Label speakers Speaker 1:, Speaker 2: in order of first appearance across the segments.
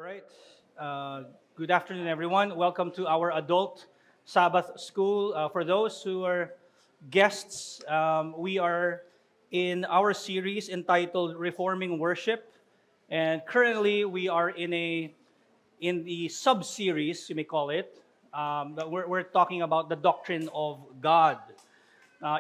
Speaker 1: right. Uh, Good afternoon, everyone. Welcome to our adult Sabbath school. For those who are guests, we are in our series entitled "Reforming Worship," and currently we are in the sub-series, you may call it. That we're talking about the doctrine of God.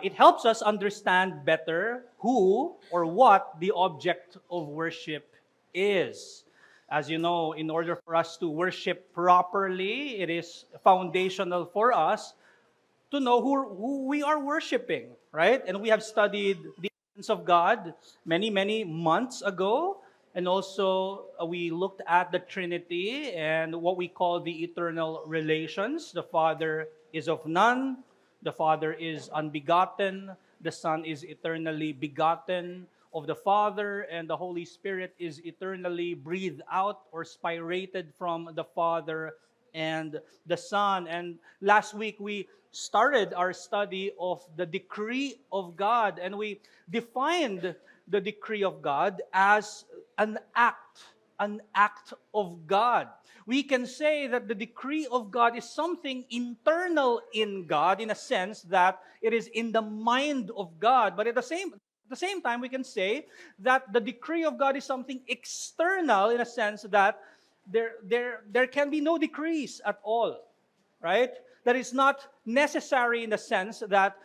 Speaker 1: It helps us understand better who or what the object of worship is. As you know, in order for us to worship properly, it is foundational for us to know who we are worshiping, right? And we have studied the essence of God many months ago. And also, we looked at the Trinity and what we call the eternal relations. The Father is of none, the Father is unbegotten, the Son is eternally begotten of the Father, and the Holy Spirit is eternally breathed out or spirated from the Father and the Son. And last week we started our study of the decree of God, and we defined the decree of God as an act of God. We can say that the decree of God is something internal in God, in a sense that it is in the mind of God. But at the same time, we can say that the decree of God is something external, in a sense that there can be no decrees at all, right? That is not necessary in the sense that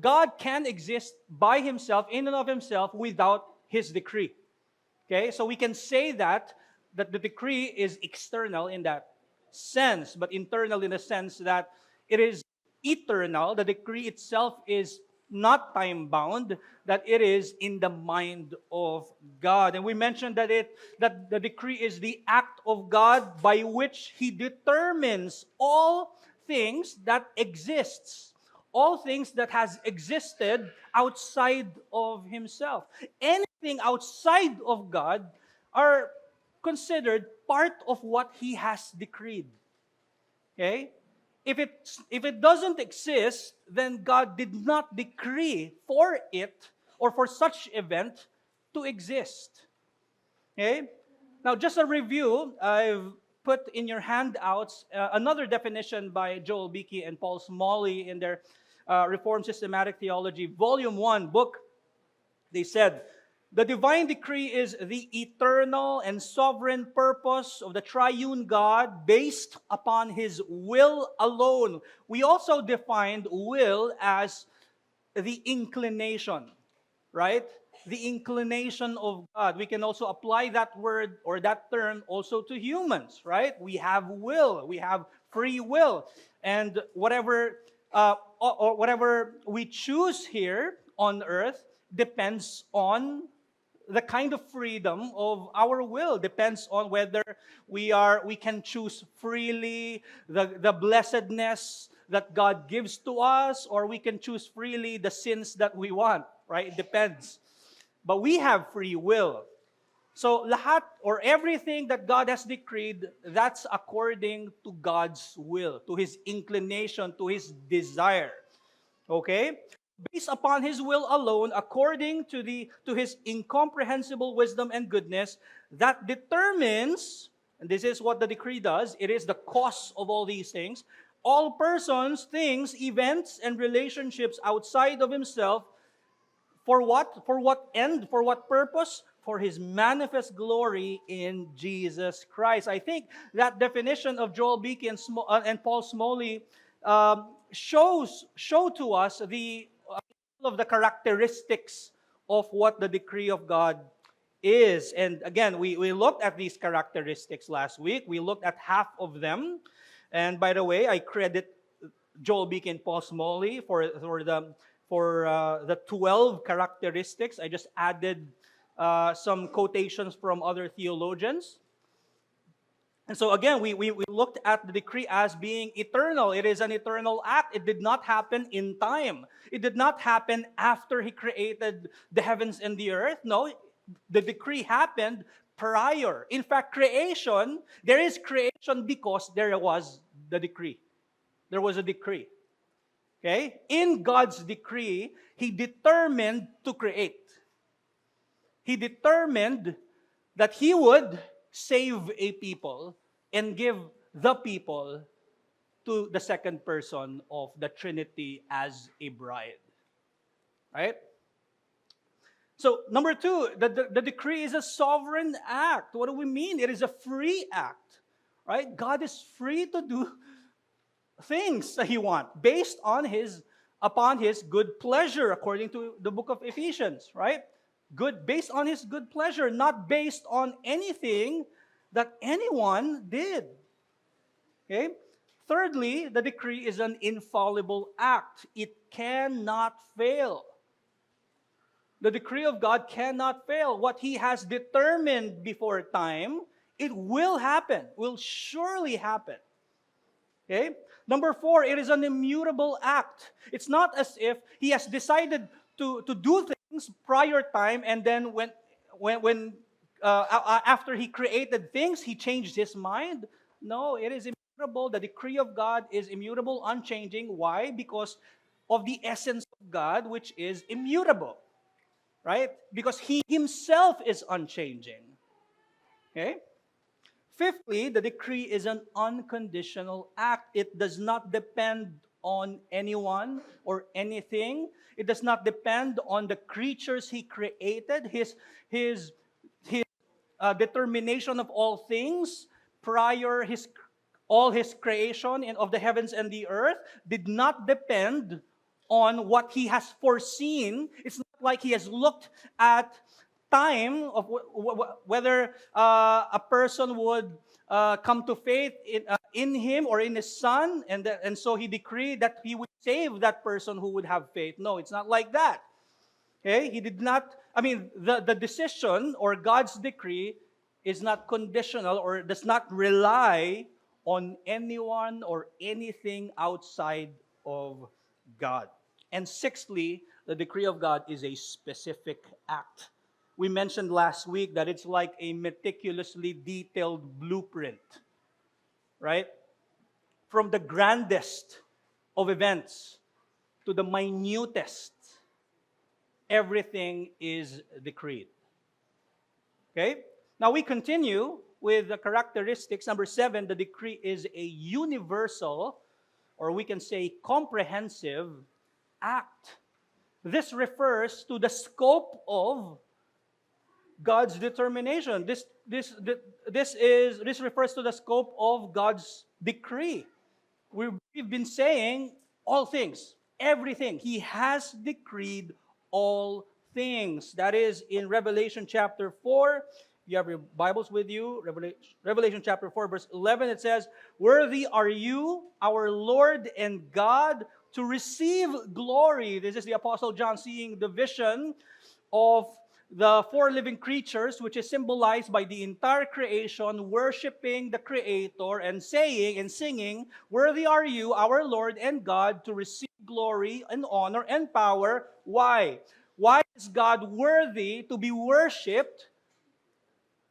Speaker 1: God can exist by himself, in and of himself, without his decree. Okay, so we can say that the decree is external in that sense, but internal in the sense that it is eternal. The decree itself is not time bound, that it is in the mind of God. And we mentioned that the decree is the act of God by which he determines all things that exists, all things that has existed outside of himself. Anything outside of God are considered part of what he has decreed. Okay? If it doesn't exist, then God did not decree for it or for such event to exist. Okay? Now, just a review, I've put in your handouts another definition by Joel Beeke and Paul Smalley in their Reformed Systematic Theology, Volume 1 book. They said, the divine decree is the eternal and sovereign purpose of the triune God based upon his will alone. We also defined will as the inclination, right? The inclination of God. We can also apply that word or that term also to humans, right? We have will, we have free will, and whatever we choose here on earth depends on the kind of freedom of our will, depends on whether we can choose freely the blessedness that God gives to us, or we can choose freely the sins that we want, right? It depends. But we have free will. So lahat or everything that God has decreed, that's according to God's will, to his inclination, to his desire. Okay? Based upon his will alone, according to his incomprehensible wisdom and goodness, that determines, and this is what the decree does, it is the cause of all these things, all persons, things, events, and relationships outside of himself. For what? For what end? For what purpose? For his manifest glory in Jesus Christ. I think that definition of Joel Beeke and Paul Smalley show to us of the characteristics of what the decree of God is. And again, we looked at these characteristics last week. We looked at half of them. And by the way, I credit Joel Beeke and Paul Smalley for the 12 characteristics. I just added some quotations from other theologians. And so again, we looked at the decree as being eternal. It is an eternal act. It did not happen in time. It did not happen after he created the heavens and the earth. No, the decree happened prior. In fact, there is creation because there was the decree. There was a decree. Okay? In God's decree, he determined to create. He determined that he would save a people and give the people to the second person of the Trinity as a bride. Right? So, number two, the decree is a sovereign act. What do we mean? It is a free act. Right? God is free to do things that He wants based on upon His good pleasure, according to the book of Ephesians, right? Good, based on His good pleasure, not based on anything that anyone did. Okay? Thirdly, the decree is an infallible act. It cannot fail. The decree of God cannot fail. What He has determined before time, it will happen, will surely happen. Okay? Number four, it is an immutable act. It's not as if He has decided to do things prior time, and then after He created things, He changed His mind. No, it is immutable. The decree of God is immutable, unchanging. Why? Because of the essence of God, which is immutable. Right? Because He Himself is unchanging. Okay? Fifthly, the decree is an unconditional act. It does not depend on anyone or anything. It does not depend on the creatures He created. His determination of all things prior all His creation of the heavens and the earth did not depend on what He has foreseen. It's not like He has looked at time of whether a person would come to faith in Him or in His Son, and so He decreed that He would save that person who would have faith. No, it's not like that. Okay? He did not, the decision or God's decree is not conditional or does not rely on anyone or anything outside of God. And sixthly, the decree of God is a specific act. We mentioned last week that it's like a meticulously detailed blueprint, right? From the grandest of events to the minutest, everything is decreed. Okay? Now we continue with the characteristics. Number 7, the decree is a universal, or we can say comprehensive act. This refers to the scope of God's determination. This refers to the scope of God's decree. We've been saying all things, everything. He has decreed all things. That is in Revelation chapter 4. You have your Bibles with you. Revelation chapter 4, verse 11, it says, "Worthy are you, our Lord and God, to receive glory." This is the Apostle John seeing the vision of the 4 living creatures, which is symbolized by the entire creation, worshiping the Creator and saying and singing, "Worthy are you, our Lord and God, to receive glory and honor and power." Why? Why is God worthy to be worshipped?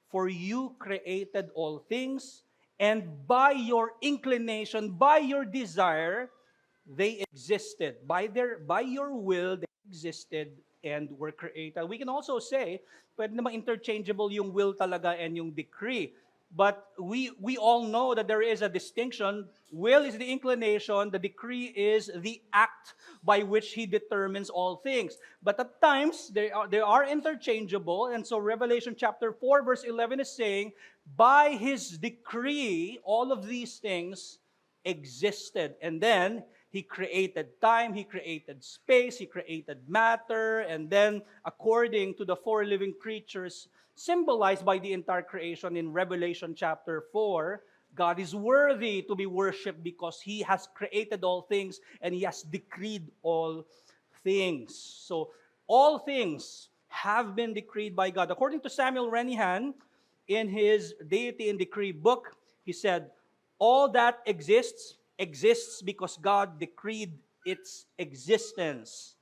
Speaker 1: For you created all things, and by your inclination, by your desire, they existed. By your will, they existed and were created. We can also say, pwede naman interchangeable yung will talaga and yung decree. But we all know that there is a distinction. Will is the inclination, the decree is the act by which He determines all things. But at times, they are interchangeable. And so Revelation chapter 4, verse 11 is saying, by His decree, all of these things existed. And then He created time, He created space, He created matter, and then according to the 4 living creatures symbolized by the entire creation in Revelation chapter 4, God is worthy to be worshipped because He has created all things and He has decreed all things. So all things have been decreed by God. According to Samuel Renihan, in his Deity and Decree book, he said, all that exists because God decreed its existence.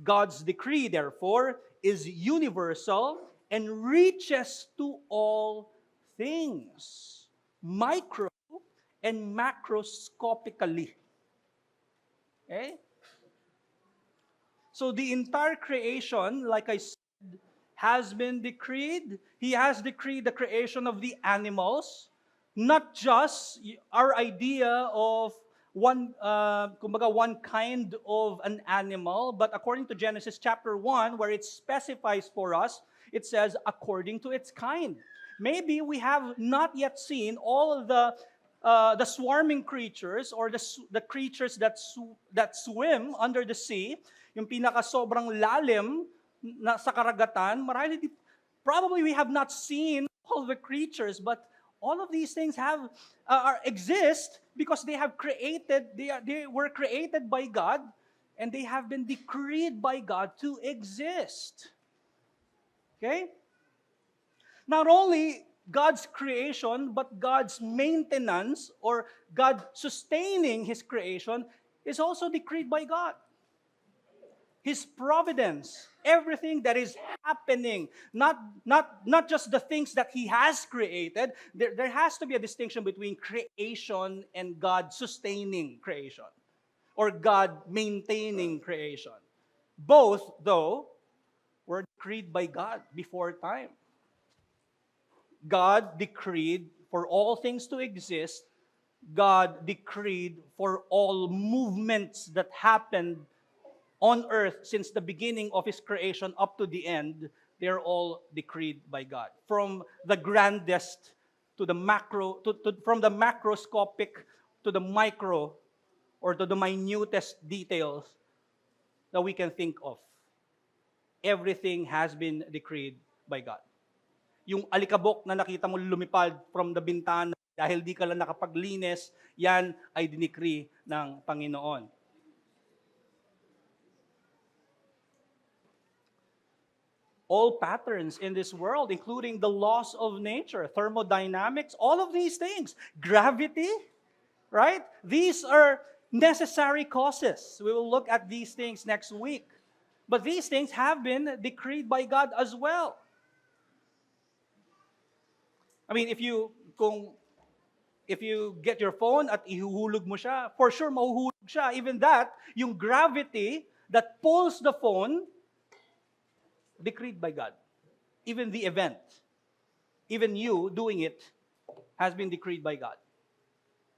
Speaker 1: God's decree, therefore, is universal and reaches to all things, micro and macroscopically. Okay? So the entire creation, like I said, has been decreed. He has decreed the creation of the animals, not just our idea of one kind of an animal, but according to Genesis chapter 1, where it specifies for us, it says according to its kind. Maybe we have not yet seen all of the swarming creatures or the creatures that swim under the sea, yung pinaka sobrang lalim na sa karagatan. Probably we have not seen all the creatures, but all of these things exist because they were created by God, and they have been decreed by God to exist. Okay? Not only God's creation, but God's maintenance or God sustaining His creation is also decreed by God. His providence, everything that is happening, not just the things that He has created. There has to be a distinction between creation and God sustaining creation or God maintaining creation. Both, though, were decreed by God before time. God decreed for all things to exist. God decreed for all movements that happened on earth since the beginning of His creation up to the end. They're all decreed by God. From the grandest to the macro, from the macroscopic to the micro or to the minutest details that we can think of. Everything has been decreed by God. Yung alikabok na nakita mo lumipad from the bintana dahil di ka lang nakapaglinis, yan ay dinikri ng Panginoon. All patterns in this world, including the laws of nature, thermodynamics, all of these things, gravity, right? These are necessary causes. We will look at these things next week. But these things have been decreed by God as well. I mean, if you get your phone at ihuhulog mo siya, for sure mahuhulog siya. Even that, yung gravity that pulls the phone, decreed by God. Even the event, even you doing it, has been decreed by God.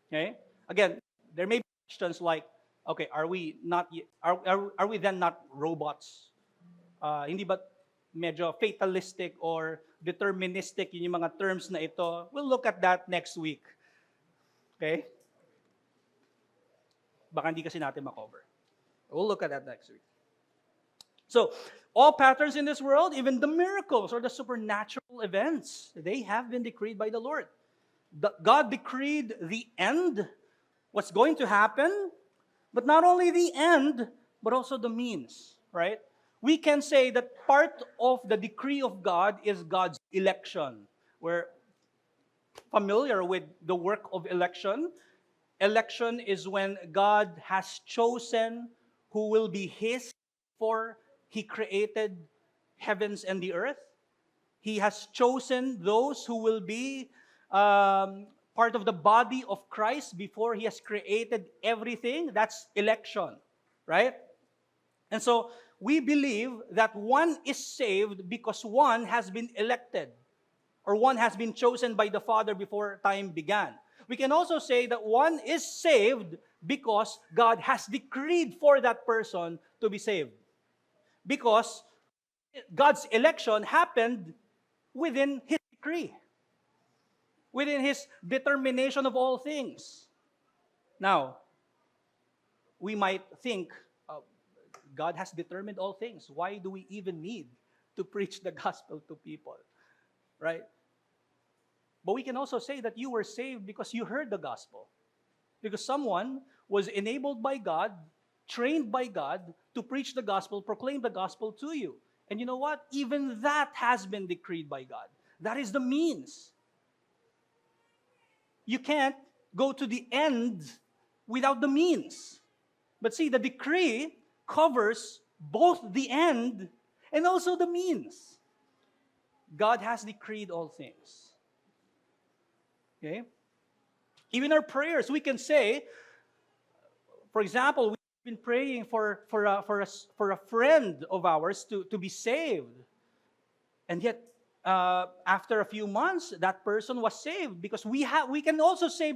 Speaker 1: Okay? Again, there may be questions like, okay, are we then not robots? Hindi ba medyo fatalistic or deterministic yun yung mga terms na ito? We'll look at that next week. Okay? Baka hindi kasi natin makover. We'll look at that next week. So, all patterns in this world, even the miracles or the supernatural events, they have been decreed by the Lord. God decreed the end, what's going to happen, but not only the end, but also the means, right? We can say that part of the decree of God is God's election. We're familiar with the work of election. Election is when God has chosen who will be His for He created heavens and the earth. He has chosen those who will be part of the body of Christ before He has created everything. That's election, right? And so we believe that one is saved because one has been elected or one has been chosen by the Father before time began. We can also say that one is saved because God has decreed for that person to be saved. Because God's election happened within His decree, within His determination of all things. Now, we might think, God has determined all things. Why do we even need to preach the gospel to people? Right? But we can also say that you were saved because you heard the gospel. Because someone was enabled by God, trained by God to preach the gospel, proclaim the gospel to you. And you know what? Even that has been decreed by God. That is the means. You can't go to the end without the means. But see, the decree covers both the end and also the means. God has decreed all things. Okay? Even our prayers, we can say, for example, we've been praying for a friend of ours to be saved. And yet, after a few months, that person was saved, because we can also say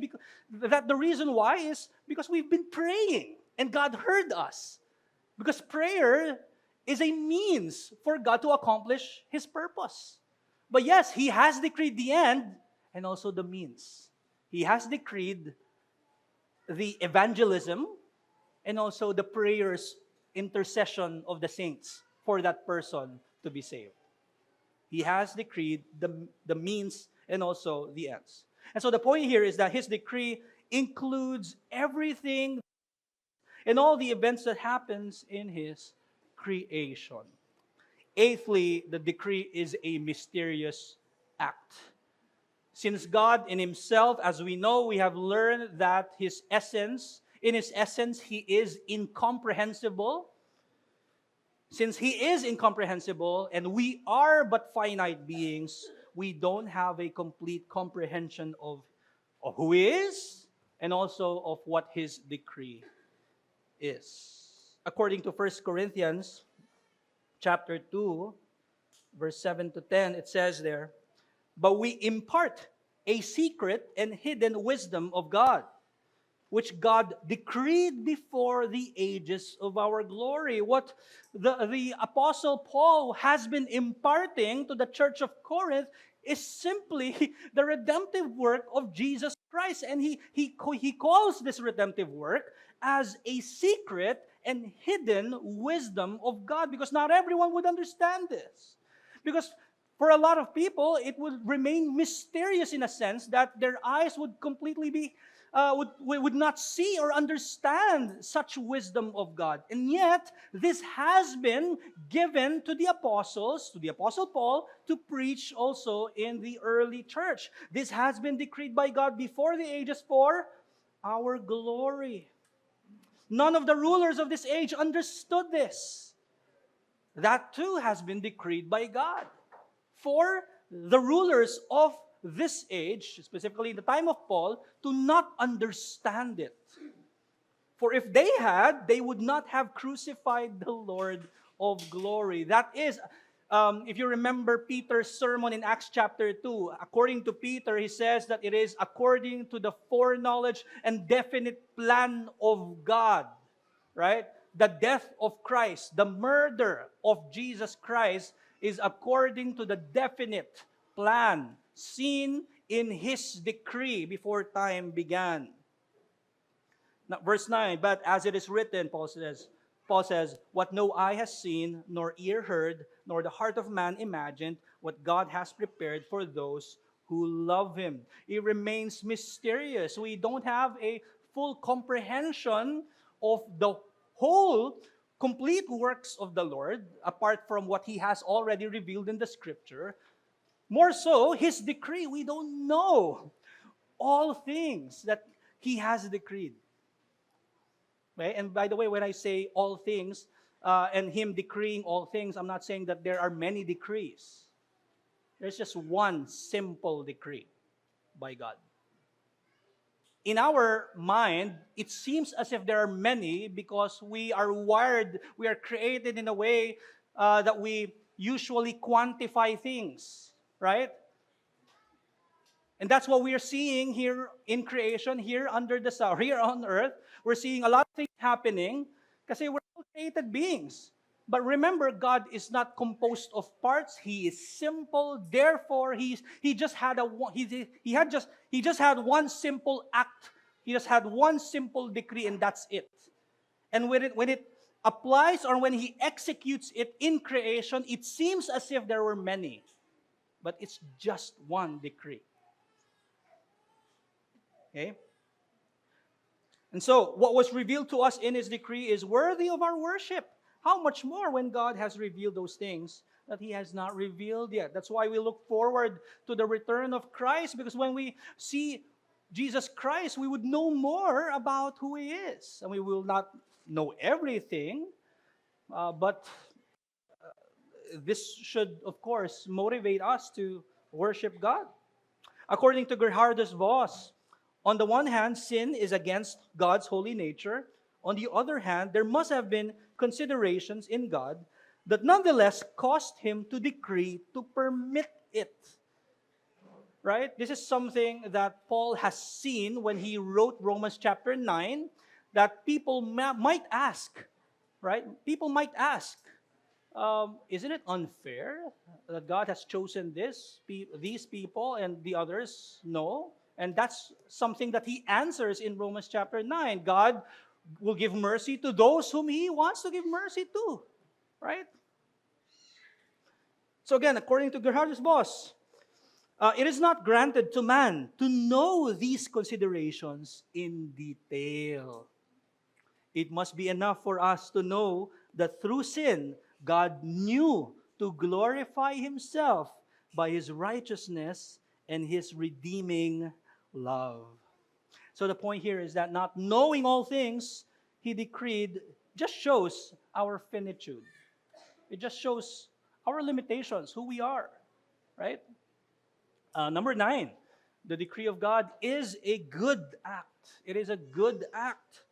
Speaker 1: that the reason why is because we've been praying and God heard us. Because prayer is a means for God to accomplish His purpose. But yes, He has decreed the end and also the means. He has decreed the evangelism and also the prayers, intercession of the saints for that person to be saved. He has decreed the means and also the ends. And so the point here is that His decree includes everything and all the events that happens in His creation. Eighthly, the decree is a mysterious act. Since God in Himself, as we know, we have learned that in His essence, He is incomprehensible. Since He is incomprehensible and we are but finite beings, we don't have a complete comprehension of who He is and also of what His decree is. According to 1 Corinthians chapter 2, verse 7 to 10, it says there, "But we impart a secret and hidden wisdom of God, which God decreed before the ages of our glory." What the Apostle Paul has been imparting to the church of Corinth is simply the redemptive work of Jesus Christ. And he calls this redemptive work as a secret and hidden wisdom of God, because not everyone would understand this. Because for a lot of people, it would remain mysterious in a sense that their eyes would completely be would not see or understand such wisdom of God. And yet, this has been given to the apostles, to the Apostle Paul, to preach also in the early church. This has been decreed by God before the ages for our glory. None of the rulers of this age understood this. That too has been decreed by God for the rulers of this age, specifically in the time of Paul, to not understand it. For if they had, they would not have crucified the Lord of glory. That is, if you remember Peter's sermon in Acts chapter 2, according to Peter, he says that it is according to the foreknowledge and definite plan of God, right? The death of Christ, the murder of Jesus Christ is according to the definite plan seen in His decree before time began. Now, verse 9, "But as it is written," Paul says, "what no eye has seen, nor ear heard, nor the heart of man imagined, what God has prepared for those who love Him." It remains mysterious. We don't have a full comprehension of the whole complete works of the Lord, apart from what He has already revealed in the Scripture. More so, His decree, we don't know all things that He has decreed. Okay? And by the way, when I say all things, and Him decreeing all things, I'm not saying that there are many decrees. There's just one simple decree by God. In our mind, it seems as if there are many because we are wired, we are created in a way that we usually quantify things, right? And that's what we are seeing here in creation, here under the sun, here on earth. We're seeing a lot of things happening because we're all created beings. But remember, God is not composed of parts. He is simple. Therefore, he just had one simple act. He just had one simple decree, and that's it. And when it applies or when He executes it in creation, it seems as if there were many, but it's just one decree. Okay? And so, what was revealed to us in His decree is worthy of our worship. How much more when God has revealed those things that He has not revealed yet? That's why we look forward to the return of Christ, because when we see Jesus Christ, we would know more about who He is. And we will not know everything, but this should, of course, motivate us to worship God. According to Gerhardus Voss, on the one hand, sin is against God's holy nature. On the other hand, there must have been considerations in God that nonetheless caused him to decree to permit it. Right? This is something that Paul has seen when he wrote Romans chapter 9, that people might ask, right? People might ask, isn't it unfair that God has chosen these people and the others no? And that's something that he answers in Romans chapter 9. God will give mercy to those whom he wants to give mercy to, right? So again, according to Gerhardus Voss, it is not granted to man to know these considerations in detail. It must be enough for us to know that through sin, God knew to glorify himself by his righteousness and his redeeming love. So the point here is that not knowing all things, he decreed, just shows our finitude. It just shows our limitations, who we are, right? Number 9, the decree of God is a good act. It is a good act.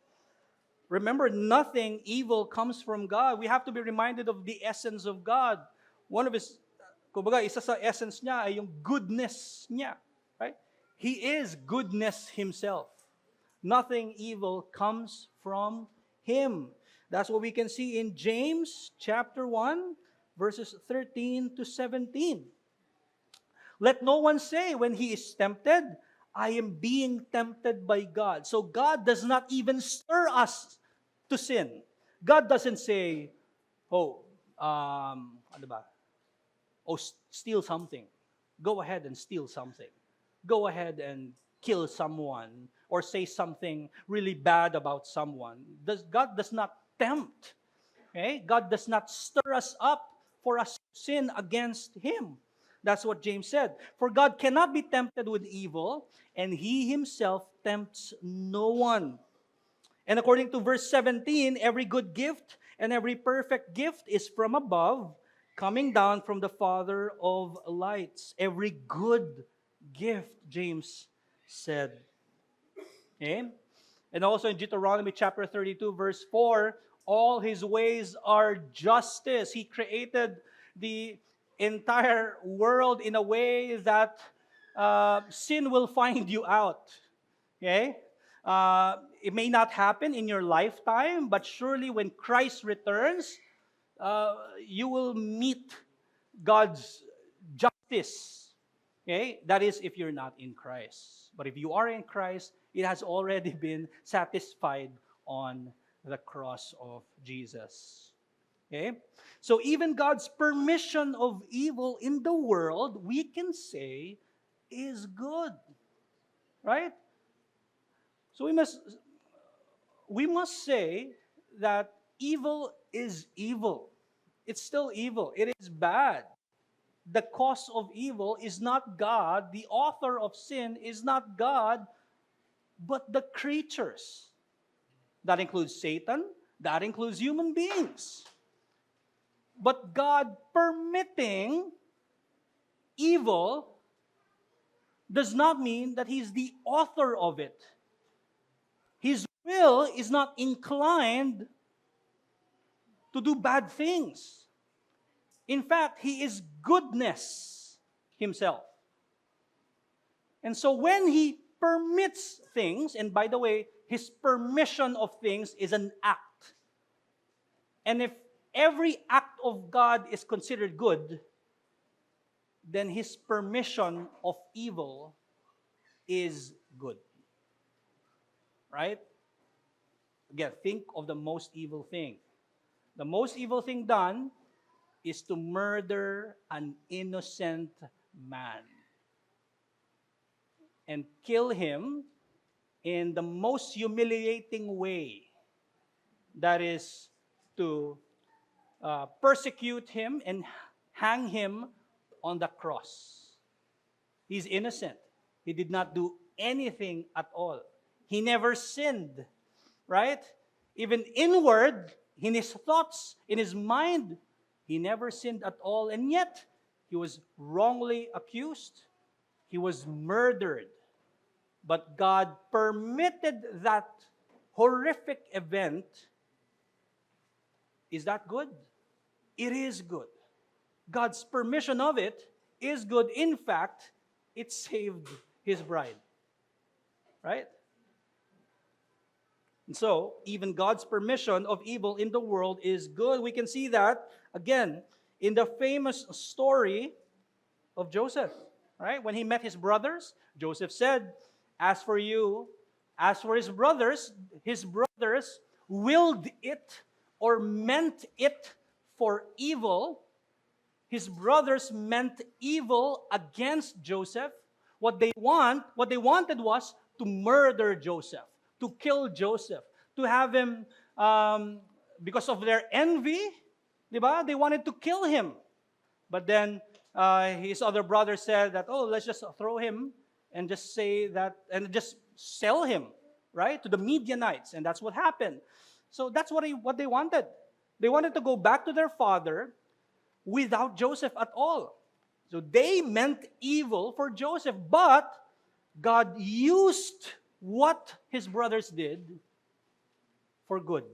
Speaker 1: Remember, nothing evil comes from God. We have to be reminded of the essence of God. One of his, kumbaga, isa sa essence niya ay yung goodness niya. Right? He is goodness himself. Nothing evil comes from him. That's what we can see in James chapter 1, verses 13 to 17. Let no one say when he is tempted, I am being tempted by God. So God does not even stir us to sin. God doesn't say, ano ba? Steal something. Go ahead and steal something. Go ahead and kill someone or say something really bad about someone. God does not tempt. Okay? God does not stir us up for us to sin against him. That's what James said. For God cannot be tempted with evil, and he himself tempts no one. And according to verse 17, every good gift and every perfect gift is from above, coming down from the Father of lights. Every good gift, James said. Okay? And also in Deuteronomy chapter 32, verse 4, all his ways are justice. He created the entire world in a way that sin will find you out. Okay? It may not happen in your lifetime, but surely when Christ returns, you will meet God's justice. Okay? That is if you're not in Christ. But if you are in Christ, it has already been satisfied on the cross of Jesus. Okay? So even God's permission of evil in the world, we can say, is good. Right? So we must say that evil is evil. It's still evil. It is bad. The cause of evil is not God. The author of sin is not God, but the creatures. That includes Satan. That includes human beings. But God permitting evil does not mean that he's the author of it. His will is not inclined to do bad things. In fact, he is goodness himself. And so when he permits things, and by the way, his permission of things is an act. And if every act of God is considered good, then his permission of evil is good. Right? Again, think of the most evil thing. The most evil thing done is to murder an innocent man and kill him in the most humiliating way. That is to persecute him and hang him on the cross. He's innocent. He did not do anything at all. He never sinned, right? Even inward, in his thoughts, in his mind, he never sinned at all. And yet, he was wrongly accused. He was murdered. But God permitted that horrific event. Is that good? it is good. God's permission of it is good. In fact, it saved his bride. Right? And so, even God's permission of evil in the world is good. We can see that, again, in the famous story of Joseph. Right? When he met his brothers, Joseph said, as for you, as for his brothers willed it or meant it for evil. His brothers meant evil against Joseph. What they wanted was to murder Joseph, to kill Joseph, to have him, because of their envy, di ba? They wanted to kill him. But then his other brother said that, oh, let's just throw him and just say that, and just sell him, right, to the Midianites. And that's what happened. So that's what they wanted. They wanted to go back to their father without Joseph at all. So they meant evil for Joseph, but God used what his brothers did for good.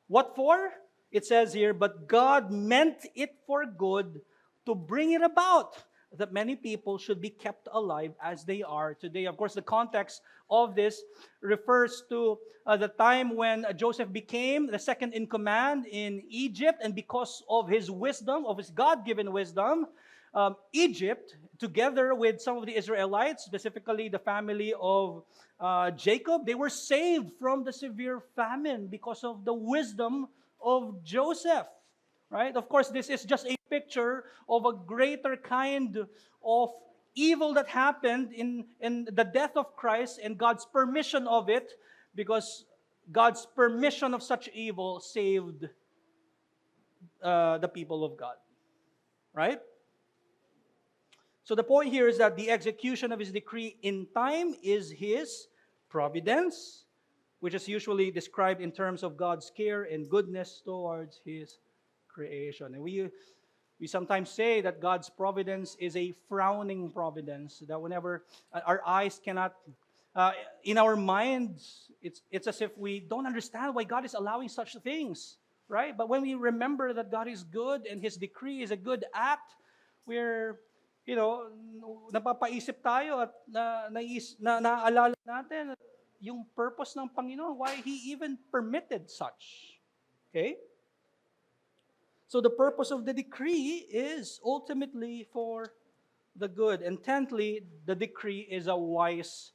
Speaker 1: What for? It says here, but God meant it for good to bring it about that many people should be kept alive as they are today. Of course, the context of this refers to the time when Joseph became the second in command in Egypt, and because of his wisdom, of his God-given wisdom, Egypt, together with some of the Israelites, specifically the family of Jacob, they were saved from the severe famine because of the wisdom of Joseph. Right? Of course, this is just a picture of a greater kind of evil that happened in the death of Christ and God's permission of it, because God's permission of such evil saved the people of God. Right? So the point here is that the execution of his decree in time is his providence, which is usually described in terms of God's care and goodness towards his creation. And we sometimes say that God's providence is a frowning providence, that whenever our eyes cannot, in our minds, it's as if we don't understand why God is allowing such things, right? But when we remember that God is good and his decree is a good act, we're, napapaisip tayo at naaalala natin yung purpose ng Panginoon, why he even permitted such. Okay? So the purpose of the decree is ultimately for the good. And tenthly, the decree is a wise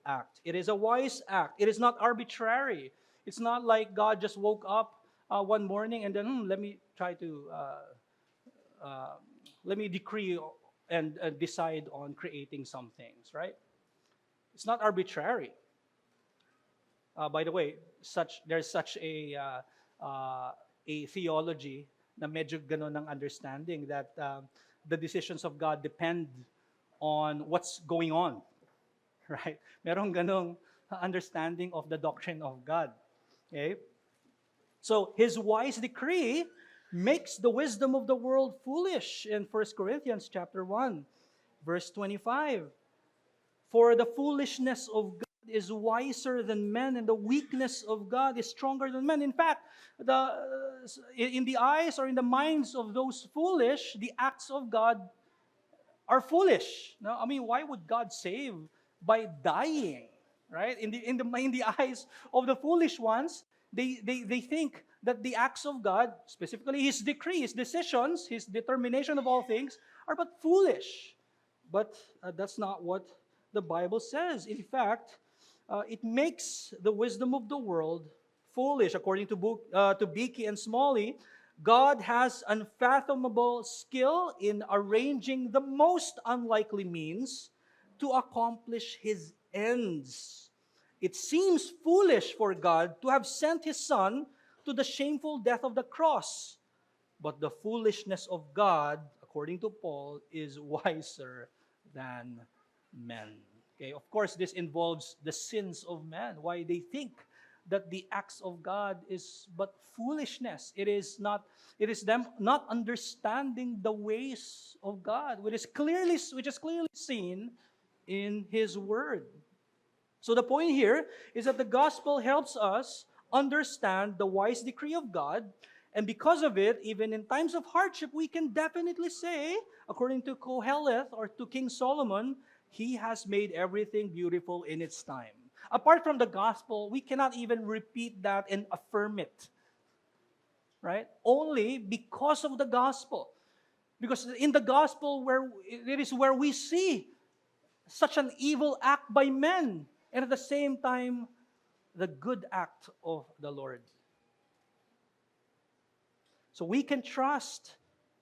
Speaker 1: act. It is a wise act. It is not arbitrary. It's not like God just woke up one morning and then, let me decree and decide on creating some things, right? It's not arbitrary. By the way, there's such a theology na medyo ganon ng understanding that the decisions of God depend on what's going on, right? Merong ganong understanding of the doctrine of God. Okay? So his wise decree makes the wisdom of the world foolish in 1 Corinthians chapter 1, verse 25. For the foolishness of God is wiser than men, and the weakness of God is stronger than men. In fact, in the eyes or in the minds of those foolish, the acts of God are foolish. No, I mean, why would God save by dying? Right? In the eyes of the foolish ones, they think that the acts of God, specifically his decree, his decisions, his determination of all things, are but foolish. But that's not what the Bible says. In fact, it makes the wisdom of the world foolish. According to Beeke and Smalley, God has unfathomable skill in arranging the most unlikely means to accomplish his ends. It seems foolish for God to have sent his Son to the shameful death of the cross. But the foolishness of God, according to Paul, is wiser than men. Okay, of course, this involves the sins of man, why they think that the acts of God is but foolishness. It is them not understanding the ways of God, which is clearly seen in his word. So the point here is that the gospel helps us understand the wise decree of God And because of it, even in times of hardship, we can definitely say, according to Koheleth or to King Solomon, he has made everything beautiful in its time. Apart from the gospel, we cannot even repeat that and affirm it. Right? Only because of the gospel. Because in the gospel, where it is where we see such an evil act by men, and at the same time, the good act of the Lord. So we can trust,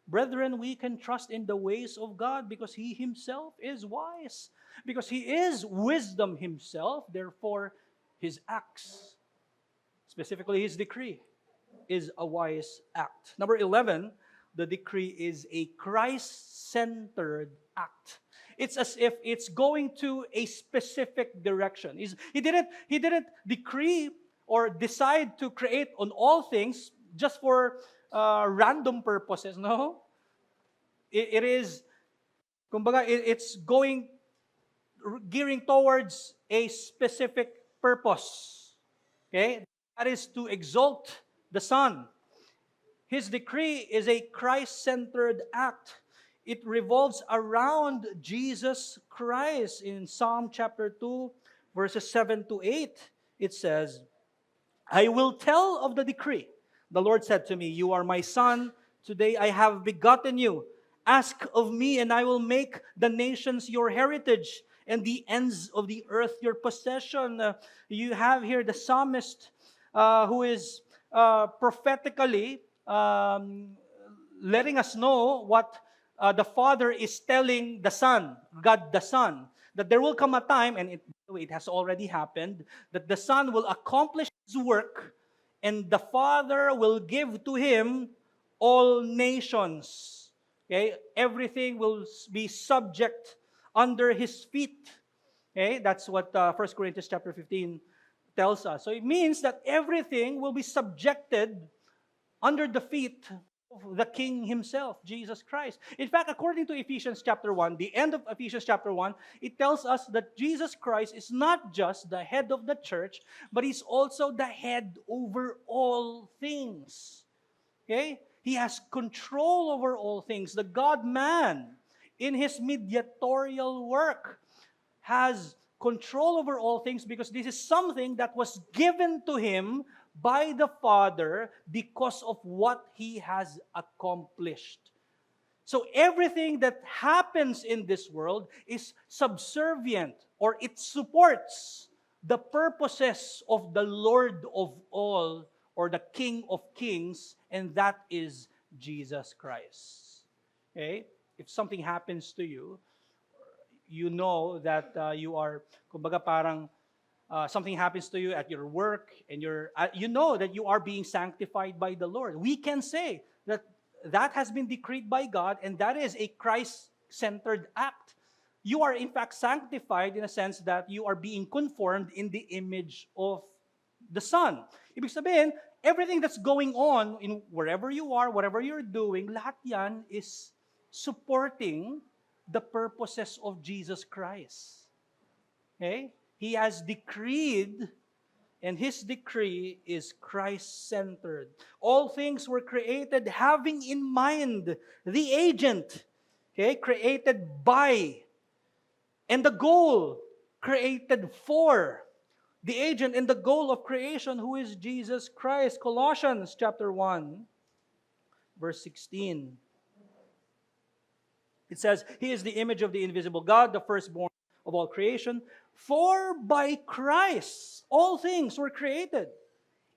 Speaker 1: brethren, we can trust in the ways of God because He Himself is wise. Because He is wisdom Himself, therefore His acts, specifically His decree, is a wise act. Number 11, the decree is a Christ-centered act. It's as if it's going to a specific direction. He didn't decree or decide to create on all things just for random purposes. No, it is, kumbaga, it's going gearing towards a specific purpose. Okay, that is to exalt the Son. His decree is a Christ-centered act. It revolves around Jesus Christ. In Psalm chapter 2, verses 7 to 8, it says, I will tell of the decree. The Lord said to me, you are my son. Today I have begotten you. Ask of me, and I will make the nations your heritage and the ends of the earth your possession. You have here the psalmist who is prophetically letting us know what the Father is telling the Son, God the Son, that there will come a time, and it has already happened, that the Son will accomplish His work, and the Father will give to Him all nations. Okay, everything will be subject under His feet. Okay, that's what 1 Corinthians chapter 15 tells us. So it means that everything will be subjected under the feet of the King Himself, Jesus Christ. In fact, according to Ephesians chapter 1, the end of Ephesians chapter 1, it tells us that Jesus Christ is not just the head of the church, but He's also the head over all things. Okay? He has control over all things. The God-man, in His mediatorial work, has control over all things because this is something that was given to Him by the Father because of what He has accomplished. So everything that happens in this world is subservient, or it supports the purposes of the Lord of all, or the King of kings, and that is Jesus Christ. Okay? If something happens to you, you know that you are, kumbaga parang something happens to you at your work, and you know that you are being sanctified by the Lord. We can say that that has been decreed by God, and that is a Christ-centered act. You are in fact sanctified in a sense that you are being conformed in the image of the Son. Ibig sabihin, everything that's going on in wherever you are, whatever you're doing, lahat yan is supporting the purposes of Jesus Christ. Okay? He has decreed, and His decree is Christ-centered. All things were created having in mind the agent, okay, created by, and the goal created for. The agent and the goal of creation, who is Jesus Christ. Colossians chapter 1, verse 16. It says, He is the image of the invisible God, the firstborn of all creation. For by Christ all things were created,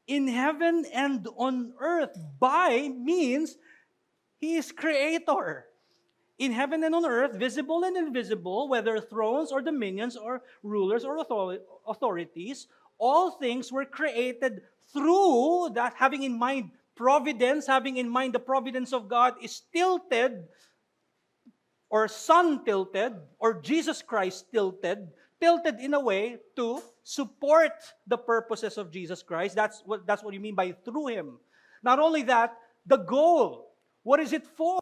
Speaker 1: in heaven and on earth. By means He is creator. In heaven and on earth, visible and invisible, whether thrones or dominions or rulers or authorities, all things were created through that, having in mind providence, having in mind the providence of God is tilted, or Son tilted, or Jesus Christ tilted in a way to support the purposes of Jesus Christ. That's what you mean by through Him. Not only that, the goal. What is it for?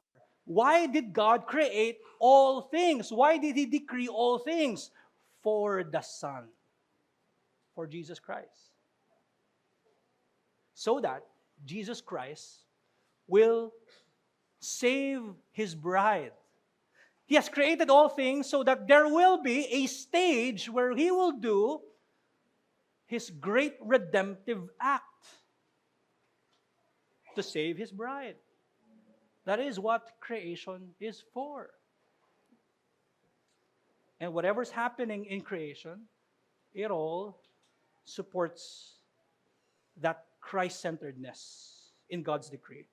Speaker 1: Why did God create all things? Why did He decree all things? For the Son. For Jesus Christ. So that Jesus Christ will save His bride. He has created all things so that there will be a stage where He will do His great redemptive act to save His bride. That is what creation is for. And whatever's happening in creation, it all supports that Christ-centeredness in God's decree.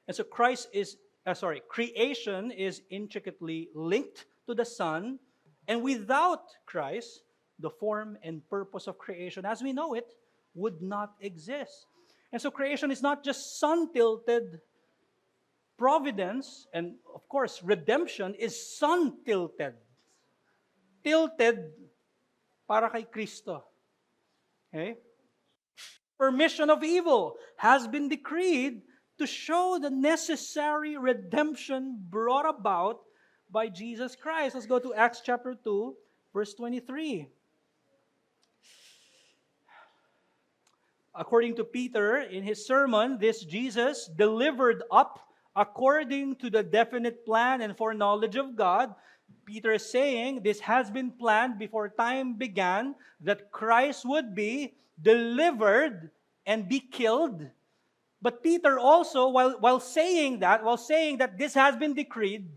Speaker 1: And so creation is intricately linked to the Son, and without Christ, the form and purpose of creation as we know it would not exist. And so creation is not just sun-tilted providence, and of course, redemption is sun-tilted. Tilted para kay Kristo. Okay? Permission of evil has been decreed to show the necessary redemption brought about by Jesus Christ. Let's go to Acts chapter 2, verse 23. According to Peter, in his sermon, this Jesus delivered up according to the definite plan and foreknowledge of God. Peter is saying this has been planned before time began, that Christ would be delivered and be killed. But Peter also, while saying that this has been decreed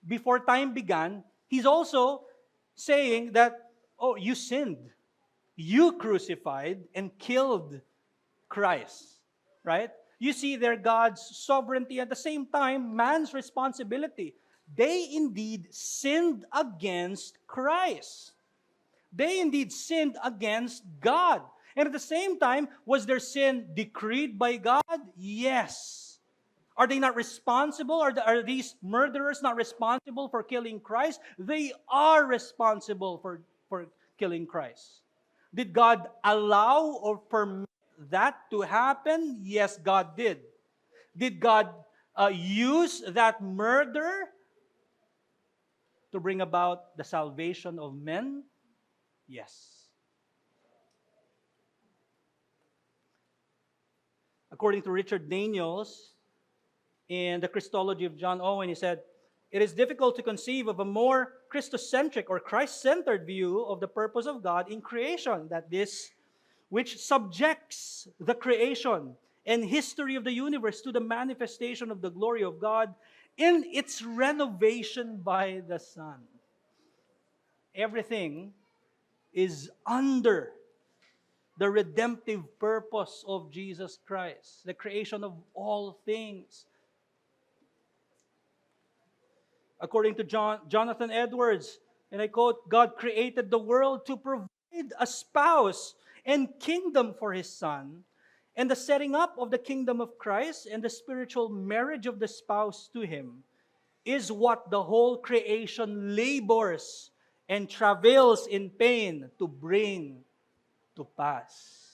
Speaker 1: before time began, he's also saying that, oh, you sinned. You crucified and killed Christ, right? You see there God's sovereignty, at the same time, man's responsibility. They indeed sinned against Christ. They indeed sinned against God. And at the same time, was their sin decreed by God? Yes. Are they not responsible? Are these murderers not responsible for killing Christ? They are responsible for killing Christ. Did God allow or permit that to happen? Yes, God did. Did God use that murder to bring about the salvation of men? Yes. According to Richard Daniels, in the Christology of John Owen, he said, it is difficult to conceive of a more Christocentric or Christ-centered view of the purpose of God in creation, that this which subjects the creation and history of the universe to the manifestation of the glory of God in its renovation by the Son. Everything is under the redemptive purpose of Jesus Christ, the creation of all things. According to Jonathan Edwards, and I quote, God created the world to provide a spouse and kingdom for His Son, and the setting up of the kingdom of Christ and the spiritual marriage of the spouse to Him is what the whole creation labors and travails in pain to bring to pass.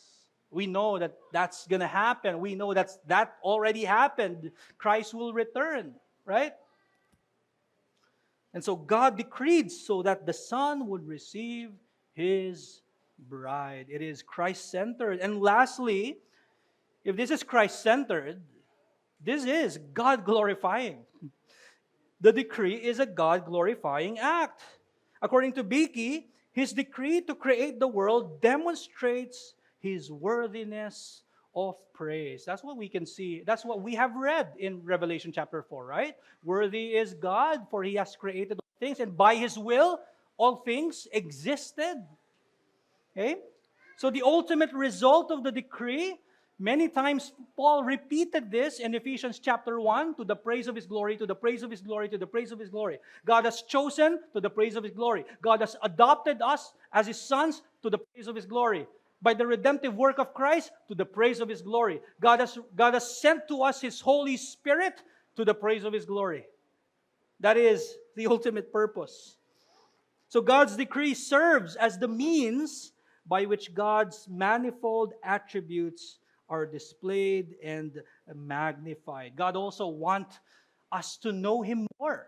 Speaker 1: We know that that's going to happen. We know that already happened. Christ will return, right? And so God decreed so that the Son would receive His bride. It is Christ-centered. And lastly, if this is Christ-centered, this is God-glorifying. The decree is a God-glorifying act. According to Beeke, His decree to create the world demonstrates His worthiness of praise. That's what we can see. That's what we have read in Revelation chapter 4, right? Worthy is God, for He has created all things, and by His will, all things existed. Okay? So the ultimate result of the decree, many times Paul repeated this in Ephesians chapter 1, to the praise of His glory, to the praise of His glory, to the praise of His glory. God has chosen to the praise of His glory. God has adopted us as His sons to the praise of His glory. By the redemptive work of Christ, to the praise of His glory. God has sent to us His Holy Spirit to the praise of His glory. That is the ultimate purpose. So God's decree serves as the means by which God's manifold attributes are displayed and magnified. God also wants us to know Him more.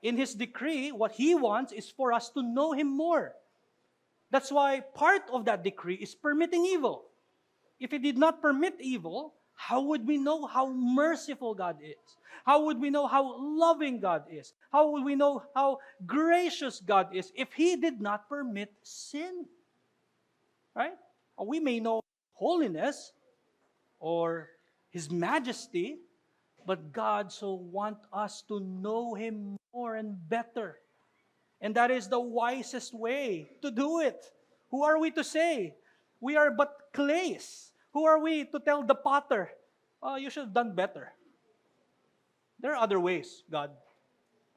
Speaker 1: In His decree, what He wants is for us to know Him more. That's why part of that decree is permitting evil. If He did not permit evil, How would we know how merciful God is? How would we know how loving God is? How would we know how gracious God is if He did not permit sin? Right? We may know holiness or His majesty, but God so want us to know Him more and better. And that is the wisest way to do it. Who are we to say? We are but clays. Who are we to tell the potter, oh, you should have done better? There are other ways, God.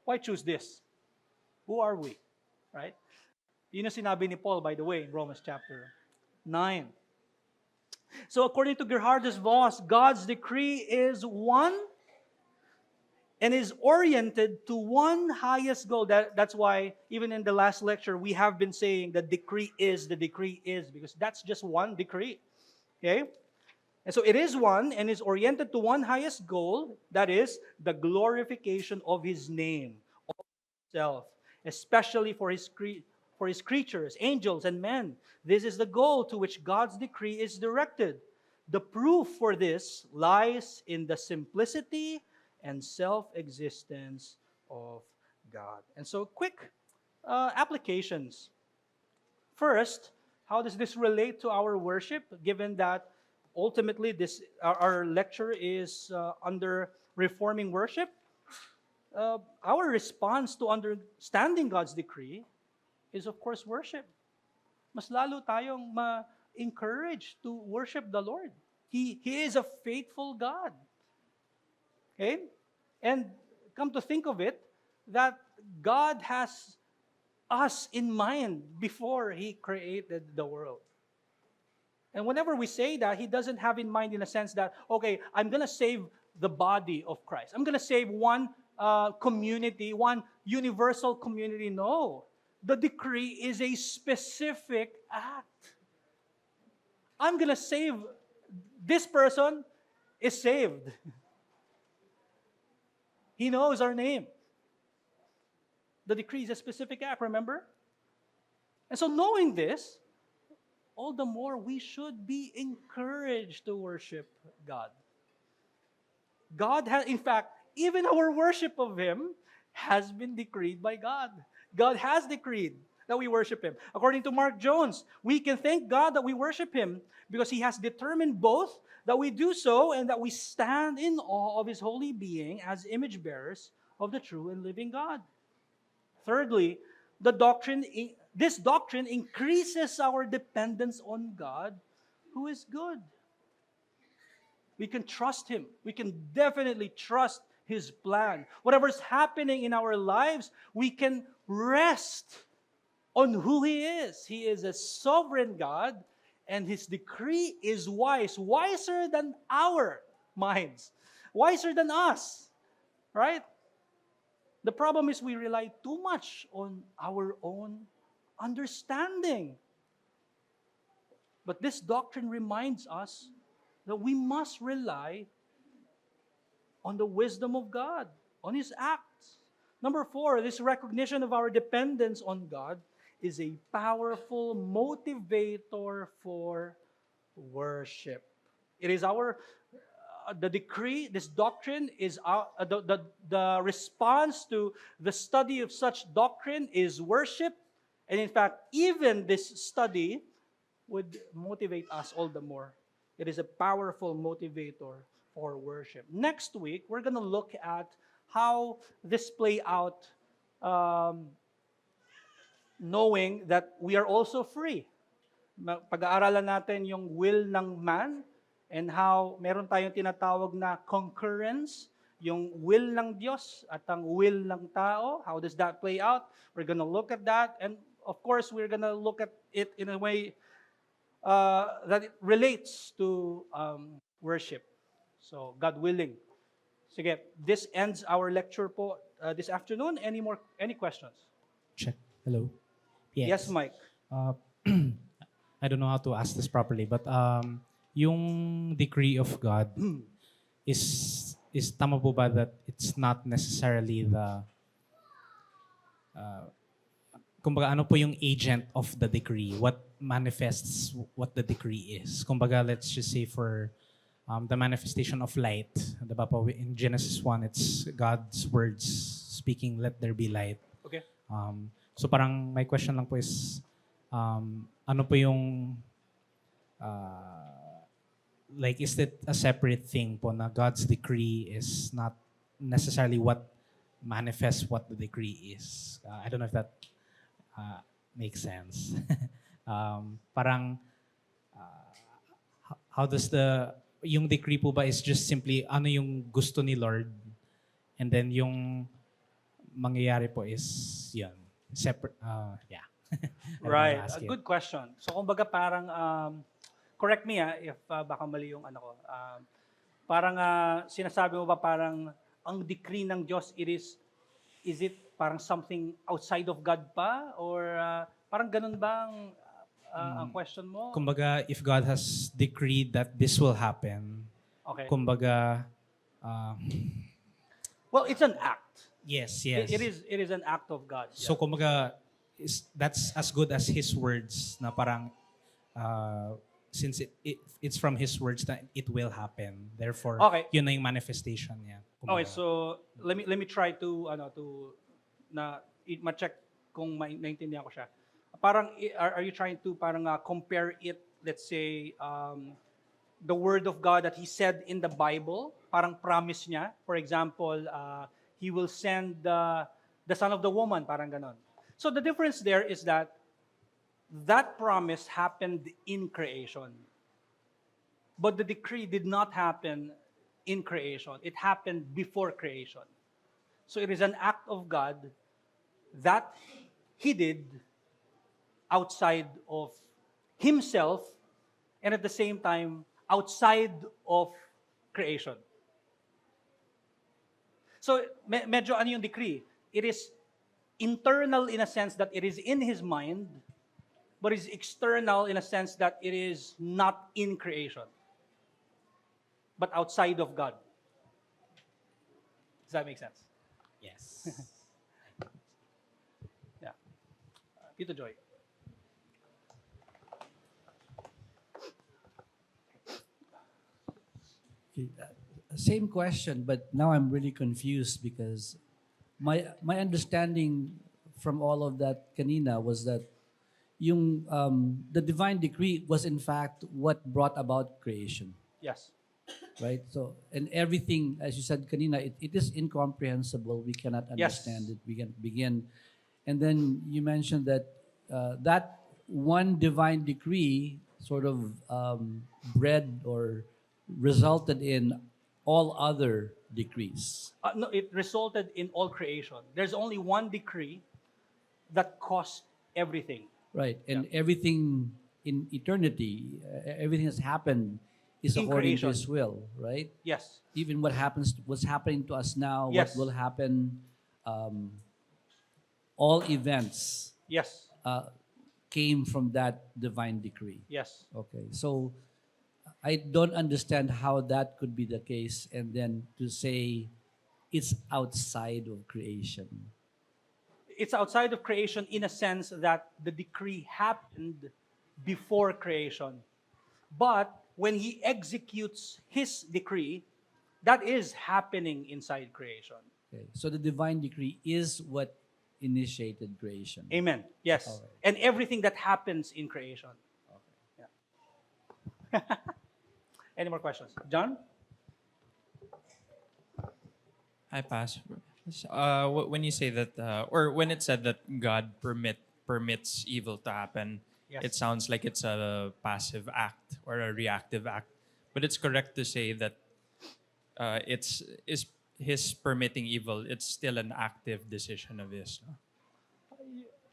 Speaker 1: Why choose this? Who are we? Right? Yun ang sinabi ni Paul, by the way, in Romans chapter 9. So according to Gerhardus Voss, God's decree is one and is oriented to one highest goal. That's why even in the last lecture, we have been saying the decree is, because that's just one decree. Okay? And so it is one and is oriented to one highest goal, that is the glorification of His name, of Himself, especially for His creatures, angels and men. This is the goal to which God's decree is directed. The proof for this lies in the simplicity and self-existence of God. And so quick applications. First, how does this relate to our worship, given that ultimately our lecture is under reforming worship? Our response to understanding God's decree is, of course, worship. Mas lalo tayong ma-encourage to worship the Lord. He is a faithful God. Okay? And come to think of it, that God has us in mind before He created the world. And whenever we say that, He doesn't have in mind in a sense that, okay, I'm going to save the body of Christ. I'm going to save one community, one universal community. No. The decree is a specific act. I'm going to save this person is saved. He knows our name. The decree is a specific act, remember? And so knowing this, all the more we should be encouraged to worship God. God has, in fact, even our worship of Him has been decreed by God. God has decreed that we worship Him. According to Mark Jones, we can thank God that we worship Him because He has determined both that we do so and that we stand in awe of His holy being as image bearers of the true and living God. Thirdly, this doctrine increases our dependence on God, who is good. We can trust Him. We can definitely trust His plan. Whatever's happening in our lives, we can rest on who He is. He is a sovereign God, and His decree is wise, wiser than our minds, wiser than us, right? The problem is we rely too much on our own understanding. But this doctrine reminds us that we must rely on the wisdom of God, on His acts. Number 4, this recognition of our dependence on God is a powerful motivator for worship. It is the decree, this doctrine is the response to the study of such doctrine is worship. And in fact, even this study would motivate us all the more. It is a powerful motivator for worship. Next week, we're going to look at how this play out, knowing that we are also free. Pag-aaralan natin yung will ng man and how meron tayong tinatawag na concurrence, yung will ng Diyos at ang will ng tao. How does that play out? We're going to look at that. And of course, we're going to look at it in a way that it relates to worship. So, God willing. Sige, this ends our lecture po this afternoon. Any questions?
Speaker 2: Check. Hello.
Speaker 1: Yes, Mike.
Speaker 2: I don't know how to ask this properly, but yung decree of God is tama po ba that it's not necessarily the kumbaga ano po yung agent of the decree, what manifests what the decree is. Kumbaga let's just say for the manifestation of light. Diba po, in Genesis 1, it's God's words speaking, let there be light.
Speaker 1: Okay.
Speaker 2: So parang my question lang po is, ano po yung, like, is it a separate thing po na God's decree is not necessarily what manifests what the decree is? I don't know if that makes sense. Parang, how does yung decree po ba is just simply ano yung gusto ni Lord, and then yung mangyayari po is yun, separate, yeah. I don't know how
Speaker 1: Right.
Speaker 2: to ask
Speaker 1: A
Speaker 2: it.
Speaker 1: good question. So kumbaga parang, correct me if baka mali yung ano ko. Parang sinasabi mo ba parang ang decree ng Diyos, is it parang something outside of God pa? Or parang ganun ba ang question mo?
Speaker 2: Kumbaga, if God has decreed that this will happen,
Speaker 1: Okay.
Speaker 2: kumbaga,
Speaker 1: Well, it's an act.
Speaker 2: yes,
Speaker 1: It
Speaker 2: yes.
Speaker 1: is an act of God.
Speaker 2: So
Speaker 1: Yeah.
Speaker 2: kumbaga, that's as good as His words na parang, since it's from His words na it will happen. Therefore,
Speaker 1: Okay.
Speaker 2: yun na yung manifestation niya.
Speaker 1: Okay,
Speaker 2: Kumbaga.
Speaker 1: so let me try to ma-check kung naintindihan ko siya. Parang are you trying to parang compare it, let's say, the word of God that He said in the Bible, parang promise niya. For example, He will send the son of the woman, parang ganon. So the difference there is that promise happened in creation. But the decree did not happen in creation. It happened before creation. So it is an act of God that He did outside of Himself, and at the same time outside of creation. So medyo ano yung decree? It is internal in a sense that it is in His mind, but is external in a sense that it is not in creation, but outside of God. Does that make sense?
Speaker 2: Yes.
Speaker 1: Yeah. Tito Joy.
Speaker 3: Okay, same question, but now I'm really confused because my understanding from all of that kanina was that yung the divine decree was in fact what brought about creation,
Speaker 1: Yes.
Speaker 3: right? So and everything, as you said kanina, it is incomprehensible. We cannot
Speaker 1: Yes.
Speaker 3: understand it. We can begin, and then you mentioned that that one divine decree sort of bred or resulted in all other decrees.
Speaker 1: No, it resulted in all creation. There's only one decree that caused everything.
Speaker 3: Right. And everything in eternity, everything that's happened is
Speaker 1: In
Speaker 3: according
Speaker 1: creation.
Speaker 3: to His will, right?
Speaker 1: Yes.
Speaker 3: Even what's happening to us now,
Speaker 1: Yes.
Speaker 3: what will happen, all events
Speaker 1: Yes.
Speaker 3: came from that divine decree.
Speaker 1: Yes.
Speaker 3: Okay. So I don't understand how that could be the case, and then to say it's outside of creation.
Speaker 1: It's outside of creation in a sense that the decree happened before creation. But when He executes His decree, that is happening inside creation.
Speaker 3: Okay. So the divine decree is what initiated creation.
Speaker 1: Amen. Yes.
Speaker 3: All right.
Speaker 1: And everything that happens in creation. Yeah. Any more questions? John?
Speaker 4: Hi, Pastor. When you say that, or when it said that God permits evil to happen,
Speaker 1: Yes.
Speaker 4: it sounds like it's a passive act or a reactive act. But it's correct to say that it's is His permitting evil. It's still an active decision of His. No?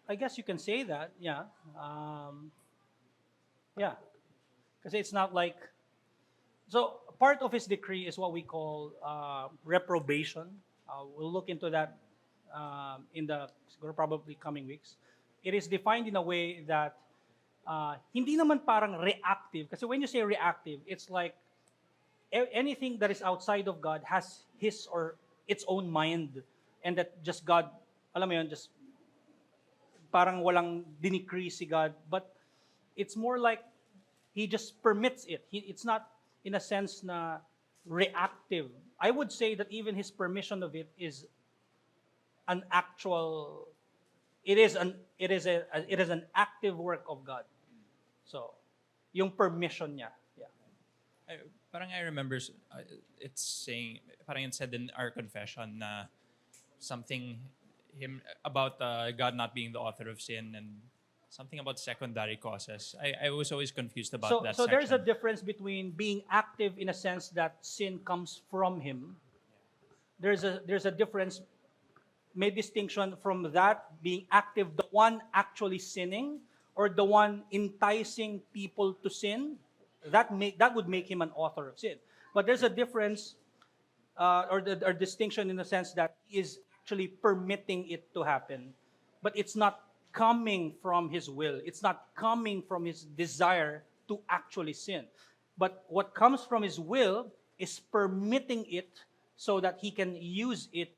Speaker 1: I guess you can say that, yeah. Yeah. Because it's not like... So part of His decree is what we call reprobation. We'll look into that in the siguro probably coming weeks. It is defined in a way that hindi naman parang reactive. Kasi when you say reactive, it's like anything that is outside of God has his or its own mind, and that just God, alam mo yun, just parang walang dinicree si God, but it's more like He just permits it. It's not in a sense na reactive. I would say that even his permission of it is an actual, it is an active work of God. So, yung permission niya. Yeah.
Speaker 4: Parang I remember it's saying, parang it said in our confession na something him about God not being the author of sin and something about secondary causes. I was always confused about
Speaker 1: So,
Speaker 4: that
Speaker 1: so there's a
Speaker 4: section.
Speaker 1: difference between being active in a sense that sin comes from him. There's a difference, may distinction from that being active, the one actually sinning or the one enticing people to sin. That would make him an author of sin. But there's a difference or distinction in the sense that he is actually permitting it to happen, but it's not coming from his will. It's not coming from his desire to actually sin. But what comes from his will is permitting it so that he can use it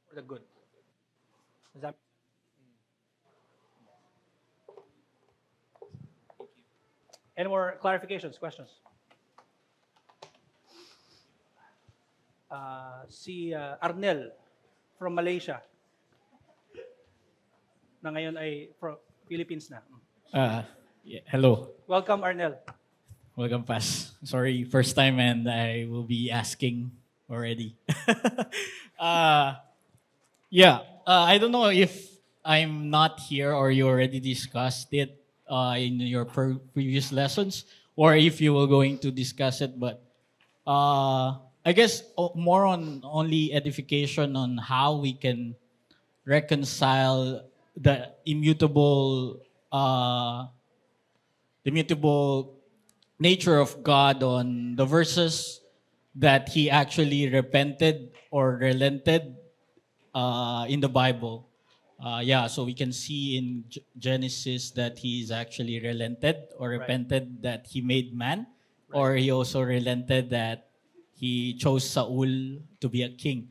Speaker 1: for the good. Does that? Any more clarifications, questions? Si Arnel from Malaysia na ngayon ay from Philippines na.
Speaker 5: Hello.
Speaker 1: Welcome, Arnel.
Speaker 5: Welcome, Pas. Sorry, first time and I will be asking already. I don't know if I'm not here or you already discussed it in your previous lessons or if you were going to discuss it, but I guess more on only edification on how we can reconcile the immutable nature of God on the verses that he actually repented or relented in the Bible. So we can see in Genesis that he is actually relented or repented that he made man, or he also relented that he chose Saul to be a king.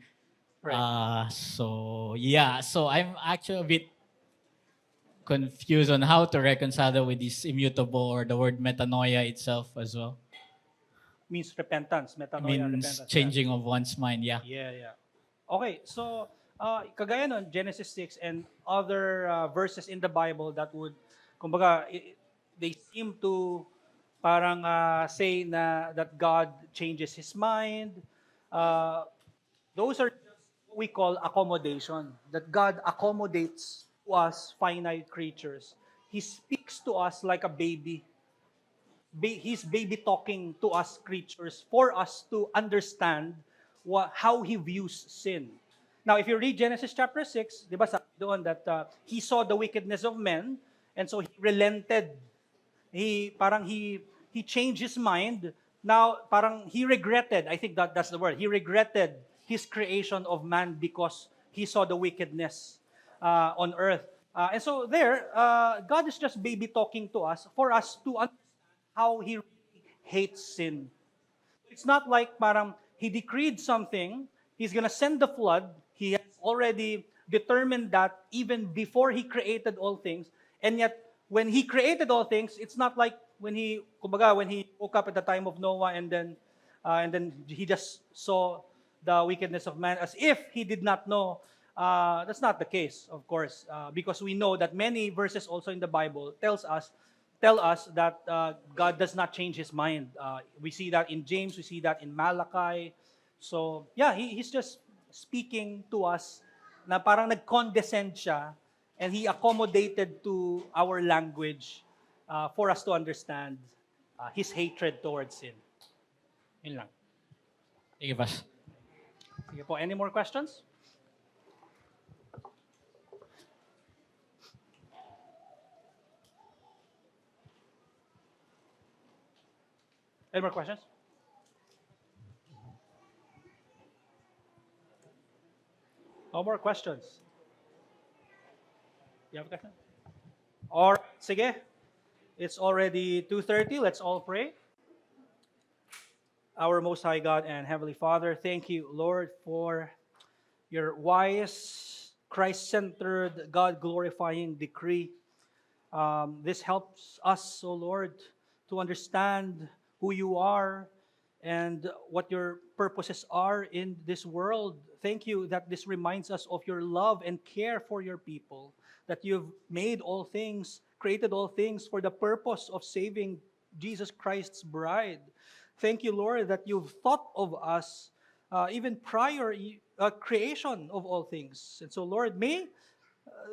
Speaker 1: Right.
Speaker 5: So I'm actually a bit confused on how to reconcile that with this immutable or the word metanoia itself as well.
Speaker 1: Means repentance, metanoia,
Speaker 5: Means
Speaker 1: repentance.
Speaker 5: changing of one's mind, yeah.
Speaker 1: Yeah. Okay, so kagaya nun, Genesis 6 and other verses in the Bible that would, kumbaga, they seem to parang say na that God changes His mind. Those are just what we call accommodation. That God accommodates to us finite creatures. He speaks to us like a baby. He's baby talking to us creatures for us to understand how He views sin. Now, if you read Genesis chapter 6, di ba sabi doon that He saw the wickedness of men and so He relented. He changed His mind. Now, parang He regretted, I think that's the word, He regretted His creation of man because He saw the wickedness on earth. And so there, God is just baby talking to us for us to understand how He really hates sin. It's not like parang He decreed something, He's gonna send the flood, He has already determined that even before He created all things, and yet when He created all things, it's not like when He woke up at the time of Noah and then He just saw the wickedness of man as if He did not know. That's not the case, of course, because we know that many verses also in the Bible tell us that God does not change His mind. We see that in James, we see that in Malachi. So, yeah, He's just speaking to us na parang nag-condescend siya and He accommodated to our language for us to understand His hatred towards sin. Yun lang.
Speaker 5: Thank you, Pas.
Speaker 1: Sige po, any more questions? Any more questions? No more questions. You have a question? Or, sige. It's already 2:30. Let's all pray. Our Most High God and Heavenly Father, thank you, Lord, for your wise, Christ-centered, God-glorifying decree. This helps us, O Lord, to understand who you are and what your purposes are in this world. Thank you that this reminds us of your love and care for your people, that you've made all things, created all things for the purpose of saving Jesus Christ's bride. Thank you, Lord, that you've thought of us even prior creation of all things. And so, Lord, may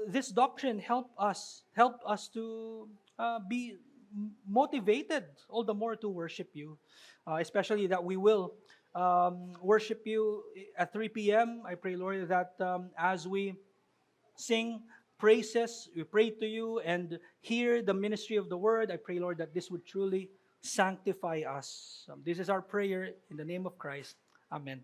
Speaker 1: this doctrine help us to be motivated all the more to worship you, especially that we will worship you at 3 p.m. I pray, Lord, that as we sing praises, we pray to you and hear the ministry of the word, I pray, Lord, that this would truly sanctify us. This is our prayer in the name of Christ. Amen.